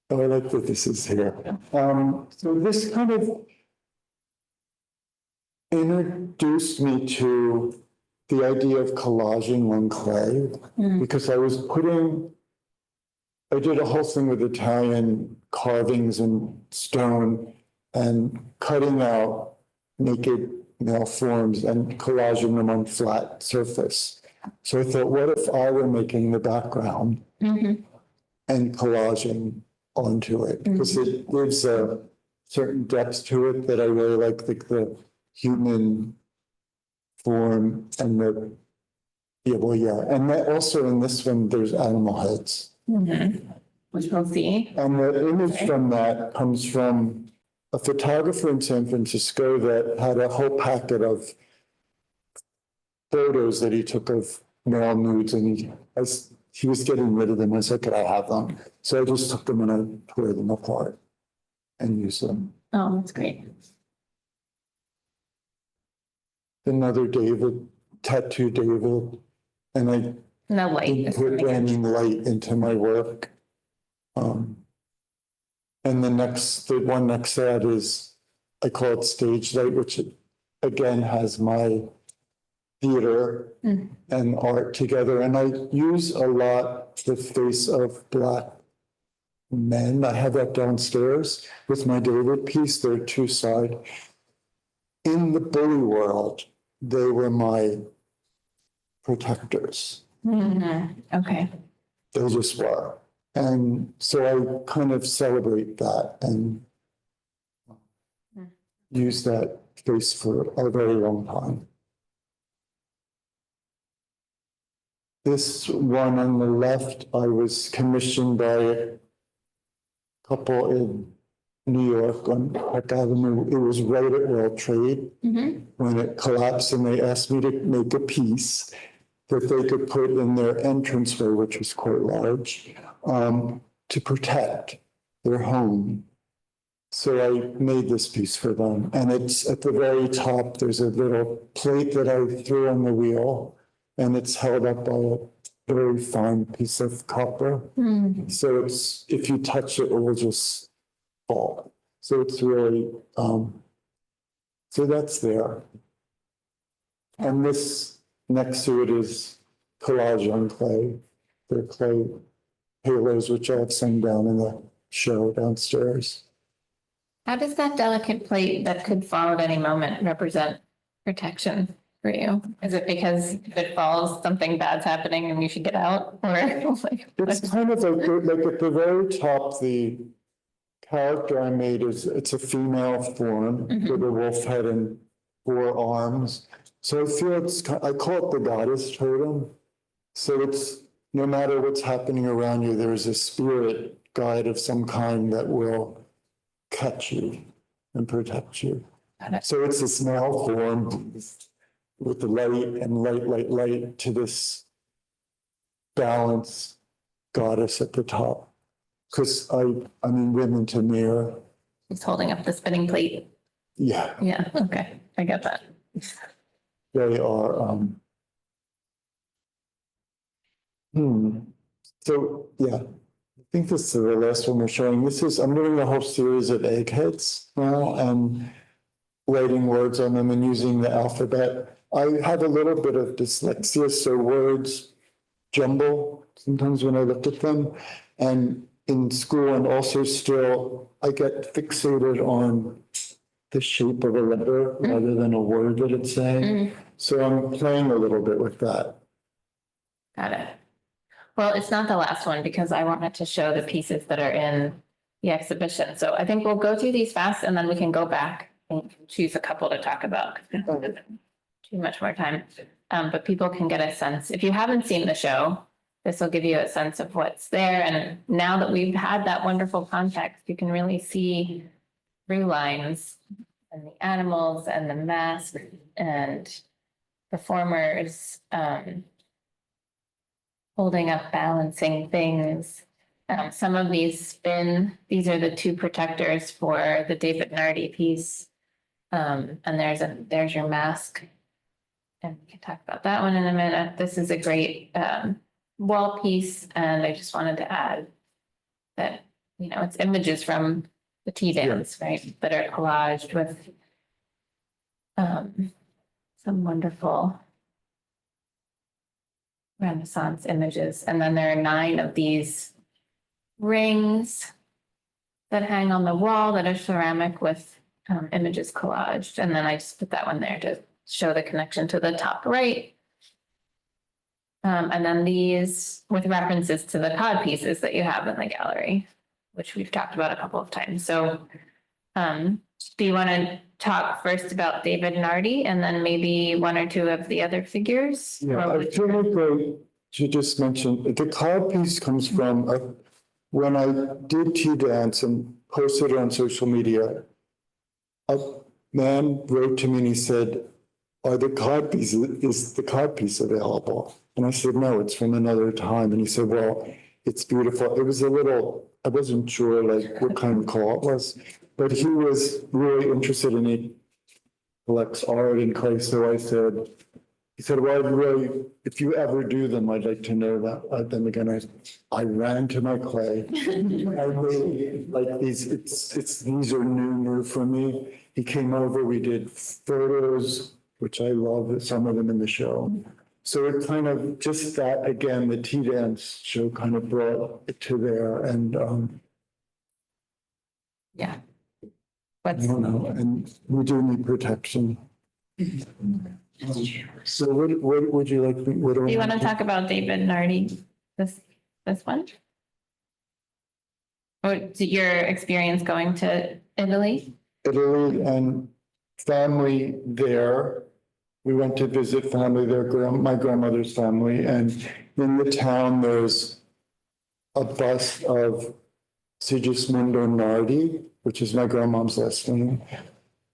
Speaker 2: oh, I like that this is here. So this kind of introduced me to the idea of collaging on clay, because I did a whole thing with Italian carvings and stone and cutting out naked male forms and collaging them on flat surface. So I thought, what if I were making the background and collaging onto it? Because it gives a certain depth to it that I really like the human form and the, yeah, well, yeah. And that also in this one, there's animal heads.
Speaker 1: Which we'll see.
Speaker 2: And the image from that comes from a photographer in San Francisco that had a whole packet of photos that he took of male nudes, and he was getting rid of them. I said, could I have them? So I just took them and I tore them apart and used them.
Speaker 1: Oh, that's great.
Speaker 2: Another David, tattoo David, and I
Speaker 1: No light.
Speaker 2: didn't put any light into my work. And the one next to that is, I call it stage light, which again has my theater and art together. And I use a lot the face of Black men. I have that downstairs with my David piece. There are two sides. In the bully world, they were my protectors.
Speaker 1: Okay.
Speaker 2: They just were. And so I kind of celebrate that and use that face for a very long time. This one on the left, I was commissioned by a couple in New York on Park Avenue. It was right at World Trade when it collapsed, and they asked me to make a piece that they could put in their entranceway, which was quite large, to protect their home. So I made this piece for them. And it's at the very top, there's a little plate that I threw on the wheel, and it's held up by a very fine piece of copper. So it's, if you touch it, it will just fall. So it's really, so that's there. And this next to it is collage on clay. They're clay halos, which I have some down in the show downstairs.
Speaker 1: How does that delicate plate that could fall at any moment represent protection for you? Is it because if it falls, something bad's happening and you should get out? Or like,
Speaker 2: It's kind of like at the very top, the character I made it's a female form with a wolf head and 4 arms. So I feel I call it the goddess totem. So it's, no matter what's happening around you, there's a spirit guide of some kind that will catch you and protect you. So it's this male form with the light and light to this balanced goddess at the top. Because I mean, women to me are,
Speaker 1: he's holding up the spinning plate.
Speaker 2: yeah,
Speaker 1: Yeah, okay, I get that.
Speaker 2: they are, So, yeah, I think this is the last one we're showing. I'm doing a whole series of eggheads now and writing words on them and using the alphabet. I have a little bit of dyslexia, so words jumble sometimes when I look at them. And in school and also still, I get fixated on the shape of a letter rather than a word that it's saying. So I'm playing a little bit with that.
Speaker 1: Got it. Well, it's not the last one because I wanted to show the pieces that are in the exhibition. So I think we'll go through these fast and then we can go back and choose a couple to talk about. Too much more time. But people can get a sense. If you haven't seen the show, this will give you a sense of what's there. And now that we've had that wonderful context, you can really see through lines and the animals and the mask and performers holding up balancing things. Some of these spin. These are the two protectors for the David Nardi piece. And there's your mask. And we can talk about that one in a minute. This is a great wall piece, and I just wanted to add that, you know, it's images from the tea dance, right, that are collaged with some wonderful Renaissance images. And then there are 9 of these rings that hang on the wall that are ceramic with images collaged. And then I just put that one there to show the connection to the top right. And then these with references to the cod pieces that you have in the gallery, which we've talked about a couple of times. So do you want to talk first about David Nardi and then maybe 1 or 2 of the other figures?
Speaker 2: Yeah, I feel like you just mentioned, the cod piece comes from when I did tea dance and posted it on social media, a man wrote to me and he said, is the cod piece available? And I said, no, it's from another time. And he said, well, it's beautiful. It was I wasn't sure like what kind of call it was, but he was really interested in it, collects art and clay. So he said, well, if you ever do them, I'd like to know that. Then again, I ran to my clay. I really like these, these are new for me. He came over, we did photos, which I love, some of them in the show. So it kind of just that, again, the tea dance show kind of brought it to there. And
Speaker 1: Yeah.
Speaker 2: I don't know, and we do need protection. So what would you like?
Speaker 1: Do you want to talk about David Nardi, this one? Or your experience going to Italy?
Speaker 2: Italy and family there. We went to visit family there, my grandmother's family, and in the town there's a bust of Sigismondo Nardi, which is my grandmom's last name.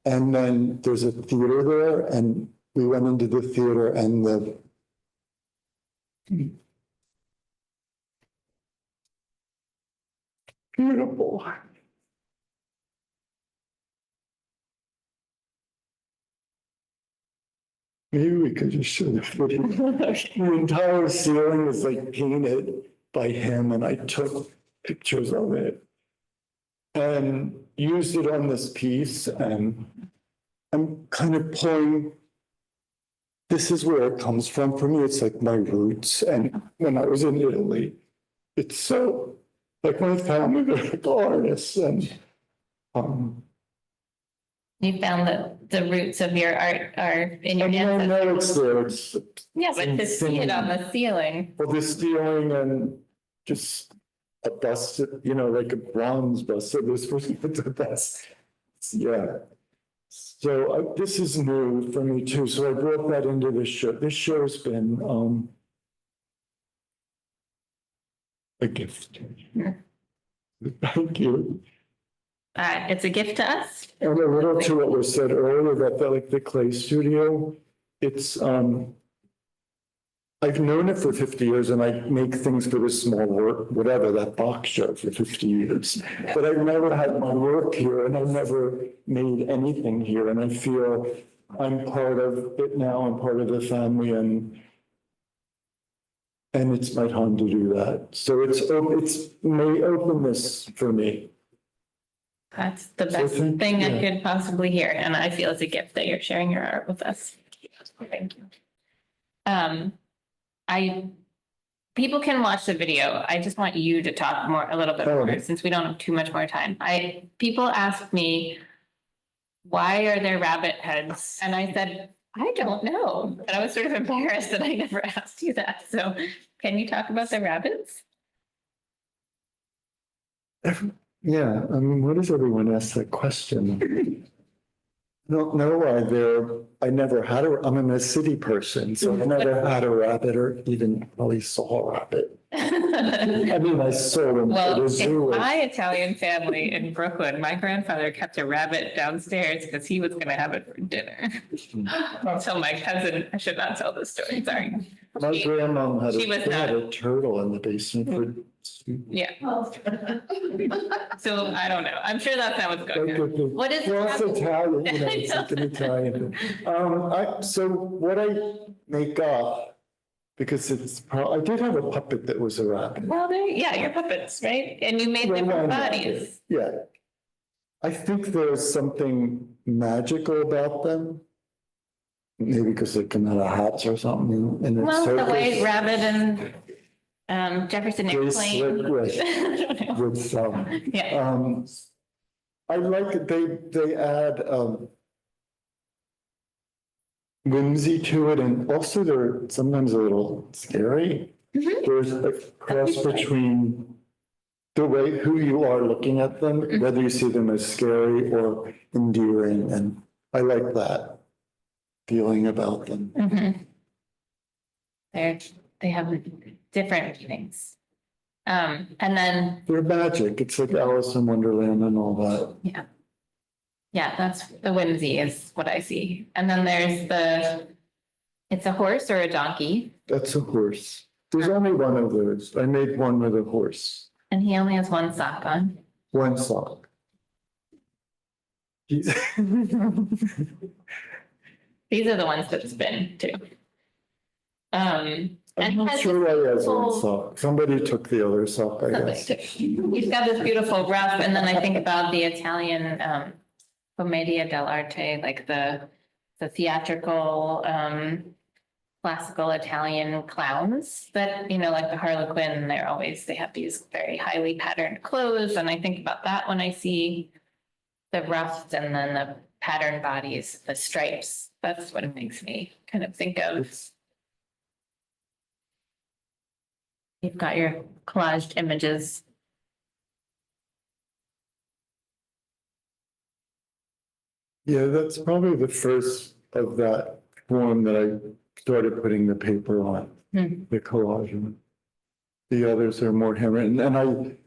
Speaker 2: And then there's a theater there, and we went into the theater and the beautiful. Maybe we could just show the footage. The entire ceiling is like painted by him, and I took pictures of it and used it on this piece. And I'm kind of pulling, this is where it comes from for me. It's like my roots. And when I was in Italy, it's so like my family, they're like artists. And
Speaker 1: You found that the roots of your art are in your
Speaker 2: I know it's there. It's
Speaker 1: yeah, but to see it on the ceiling.
Speaker 2: well, the ceiling and just a bust, you know, like a bronze bust. So this was the best. Yeah. So this is new for me too. So I brought that into this show. This show's been a gift. Thank you.
Speaker 1: It's a gift to us.
Speaker 2: And a little to what was said earlier about the, like the clay studio. It's I've known it for 50 years and I make things for this small work, whatever, that box show for 50 years. But I've never had my work here and I've never made anything here. And I feel I'm part of it now. I'm part of the family and it's my time to do that. So it's may open this for me.
Speaker 1: That's the best thing I could possibly hear. And I feel it's a gift that you're sharing your art with us. Thank you. people can watch the video. I just want you to talk more, a little bit
Speaker 2: Oh.
Speaker 1: more, since we don't have too much more time. People ask me, why are there rabbit heads? And I said, I don't know. And I was sort of embarrassed that I never asked you that. So can you talk about the rabbits?
Speaker 2: Yeah, I mean, what does everyone ask that question? I don't know why I never had I'm a city person, so I never had a rabbit or even probably saw a rabbit. I mean, I saw them at
Speaker 1: Well,
Speaker 2: a
Speaker 1: in
Speaker 2: zoo.
Speaker 1: my Italian family in Brooklyn, my grandfather kept a rabbit downstairs because he was going to have it for dinner. So my cousin, I should not tell this story, sorry.
Speaker 2: My grandmom had
Speaker 1: she was
Speaker 2: had
Speaker 1: not-
Speaker 2: a turtle in the basement for.
Speaker 1: Yeah. So I don't know. I'm sure that's not what's going on. What is?
Speaker 2: Well, it's Italian, you know, it's like an Italian. So what I make up, because I did have a puppet that was a rabbit.
Speaker 1: Well, yeah, your puppets, right? And you made different bodies.
Speaker 2: Yeah. I think there's something magical about them. Maybe because they come out of hats or something. And
Speaker 1: Well, the way Rabbit and Jefferson Airplane.
Speaker 2: With some.
Speaker 1: Yeah.
Speaker 2: I like it. They add whimsy to it, and also they're sometimes a little scary.
Speaker 1: Mhm.
Speaker 2: There's a cross between the way who you are looking at them, whether you see them as scary or endearing, and I like that feeling about them.
Speaker 1: Mhm. They have different meanings. And then,
Speaker 2: They're magic. It's like Alice in Wonderland and all that.
Speaker 1: yeah, that's the whimsy is what I see. And then there's it's a horse or a donkey,
Speaker 2: That's a horse. There's only one of those. I made one with a horse,
Speaker 1: and he only has one sock on.
Speaker 2: one sock. He's-
Speaker 1: These are the ones that spin too.
Speaker 2: I'm
Speaker 1: And
Speaker 2: not
Speaker 1: has
Speaker 2: sure why he has one
Speaker 1: beautiful-
Speaker 2: sock. Somebody took the other sock, I guess.
Speaker 1: He's got this beautiful ruff, and then I think about the Italian commedia dell'arte, like the theatrical classical Italian clowns that, like the Harlequin, they have these very highly patterned clothes, and I think about that when I see the ruffs and then the patterned bodies, the stripes. That's what it makes me kind of think of. You've got your collaged images.
Speaker 2: Yeah, that's probably the first of that form that I started putting the paper on, the collage. And the others are more handwritten. And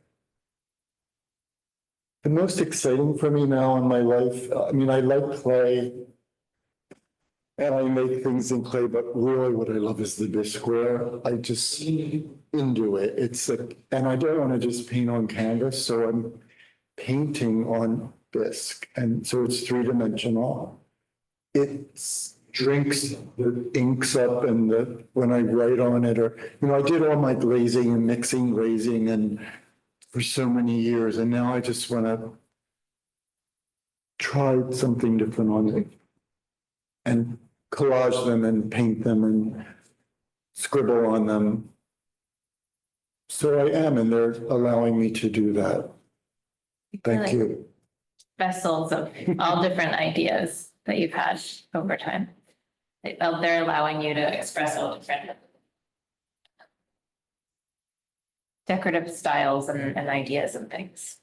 Speaker 2: the most exciting for me now in my life, I mean, I like clay and I make things in clay, but really what I love is the bisqueware. I just into it. It's like, and I don't want to just paint on canvas, so I'm painting on bisque, and so it's three-dimensional. It drinks the inks up, and when I write on it, or I did all my glazing and mixing glazing, and for so many years, and now I just want to try something different on it, and collage them and paint them and scribble on them. So I am, and they're allowing me to do that. Thank you.
Speaker 1: Vessels of all different ideas that you've had over time. They're allowing you to express all different decorative styles and ideas and things.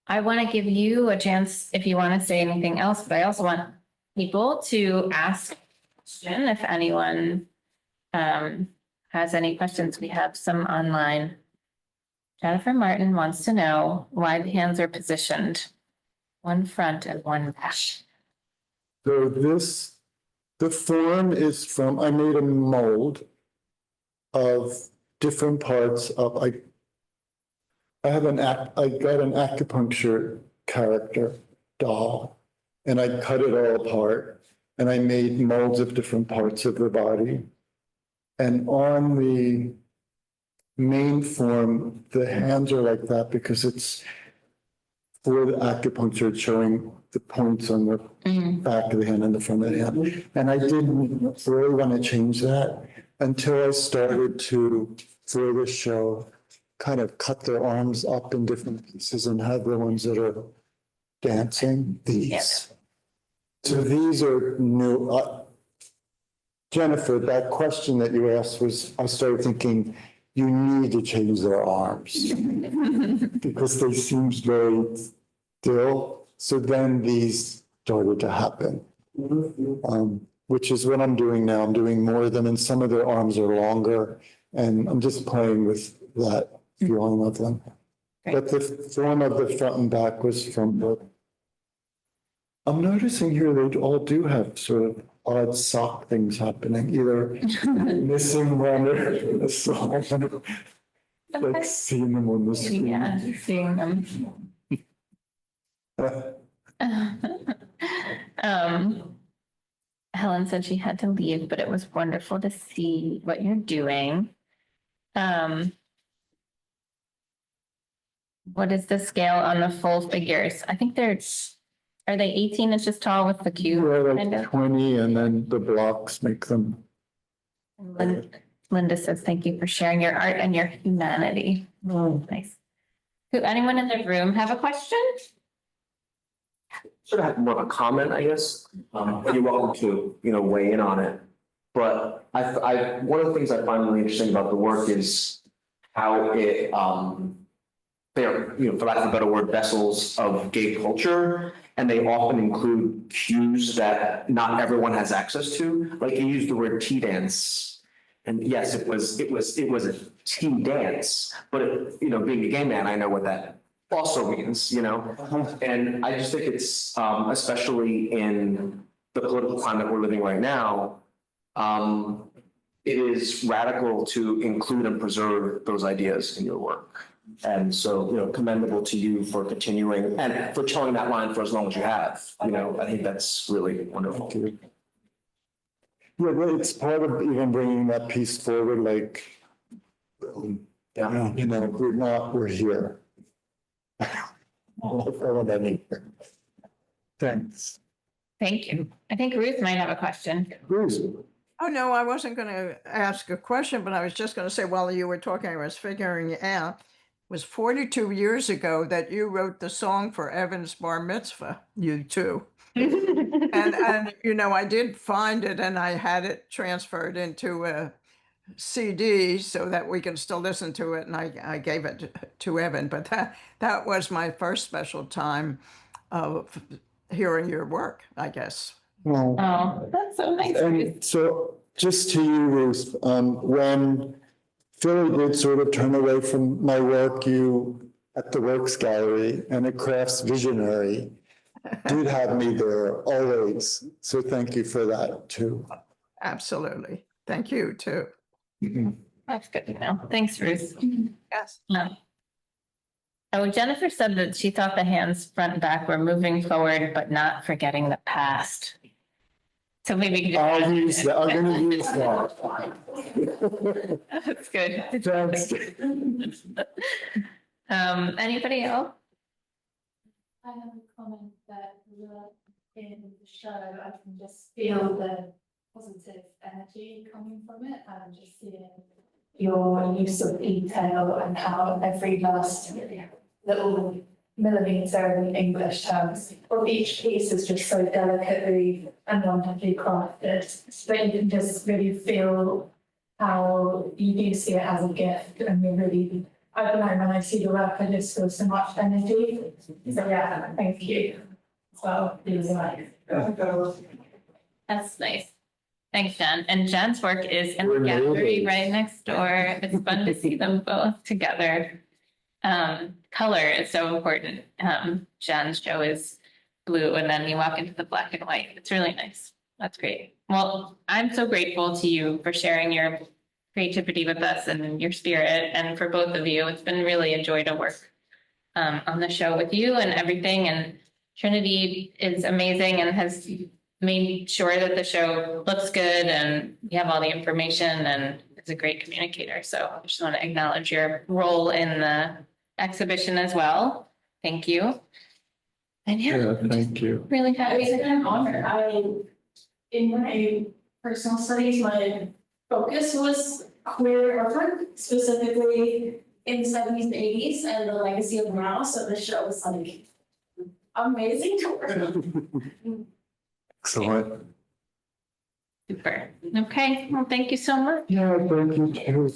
Speaker 1: I want to give you a chance if you want to say anything else, but I also want people to ask a question if anyone has any questions. We have some online. Jennifer Martin wants to know why the hands are positioned one front and one back.
Speaker 2: So the form is I made a mold of different parts of, I got an acupuncture character doll, and I cut it all apart, and I made molds of different parts of the body. And on the main form, the hands are like that because it's for the acupuncture, it's showing the points on the back of the hand and the front of the hand. And I didn't really want to change that until I started to for the show kind of cut their arms up in different pieces and have the ones that are dancing, these. So these are new. Jennifer, that question that you asked was, I started thinking, you need to change their arms because they seem very still. So then these started to happen, which is what I'm doing now. I'm doing more of them, and some of their arms are longer, and I'm just playing with that feeling of them. But the form of the front and back was from the. I'm noticing here they all do have sort of odd sock things happening, either missing one or a sock. Like seeing them on the screen.
Speaker 1: Yeah, seeing them. Helen said she had to leave, but it was wonderful to see what you're doing. What is the scale on the full figures? I think are they 18 inches tall with the cube?
Speaker 2: Yeah,
Speaker 1: kind
Speaker 2: like
Speaker 1: of?
Speaker 2: 20, and then the blocks make them.
Speaker 1: Linda says, thank you for sharing your art and your humanity. Oh, nice. Do anyone in the room have a question?
Speaker 6: Sort of have more of a comment, I guess. But you're welcome to, weigh in on it. But one of the things I find really interesting about the work is how it, they are, for lack of a better word, vessels of gay culture. And they often include cues that not everyone has access to. Like you used the word tea dance. And yes, it was a tea dance, but being a gay man, I know what that also means, and I just think it's, especially in the political climate we're living right now, it is radical to include and preserve those ideas in your work. And so, commendable to you for continuing and for towing that line for as long as you have. I think that's really wonderful.
Speaker 2: Yeah, well, it's part of even bringing that piece forward, like, we're here. Thanks.
Speaker 1: Thank you. I think Ruth might have a question.
Speaker 2: Bruce.
Speaker 8: Oh, no, I wasn't going to ask a question, but I was just going to say, while you were talking, I was figuring it out. It was 42 years ago that you wrote the song for Evan's bar mitzvah, you too. and I did find it and I had it transferred into a CD so that we can still listen to it. And I gave it to Evan, but that was my first special time of hearing your work, I guess.
Speaker 2: Well,
Speaker 1: Oh, that's so nice.
Speaker 2: and so just to you, Ruth, when Philly did sort of turn away from my work, you at the Works Gallery and at Crafts Visionary did have me there always. So thank you for that too.
Speaker 8: Absolutely. Thank you too.
Speaker 1: That's good to know. Thanks, Ruth.
Speaker 8: Yes.
Speaker 1: Jennifer said that she thought the hands front and back were moving forward, but not forgetting the past. So maybe you can
Speaker 2: I'll use that. I'm going to use that.
Speaker 1: That's good.
Speaker 2: Thanks.
Speaker 1: Anybody else?
Speaker 9: I have a comment that in the show, I can just feel the positive energy coming from it and just seeing your use of detail and how every last little millimeter in English terms of each piece is just so delicately and wonderfully crafted that you can just really feel how you do see it as a gift and you really, I don't know, when I see the work I just feel so much energy. So yeah, thank you. So really nice.
Speaker 1: That's nice. Thanks, Jen. And Jen's work is in the
Speaker 2: We're
Speaker 1: gallery
Speaker 2: neighbors.
Speaker 1: right next door. It's fun to see them both together. Color is so important. Jen's show is blue and then you walk into the black and white. It's really nice. That's great. Well, I'm so grateful to you for sharing your creativity with us and your spirit, and for both of you. It's been really a joy to work on the show with you and everything. And Trinity is amazing and has made sure that the show looks good and you have all the information and is a great communicator. So I just want to acknowledge your role in the exhibition as well. Thank you. And
Speaker 2: Yeah, thank you.
Speaker 1: really happy
Speaker 9: It's
Speaker 1: to
Speaker 9: an honor. In my personal studies, my focus was queer art, specifically in the 70s and 80s, and the legacy of now. So the show was like amazing to work on.
Speaker 2: Excellent.
Speaker 1: Super. Okay, well, thank you so much.
Speaker 2: Yeah, thank you too.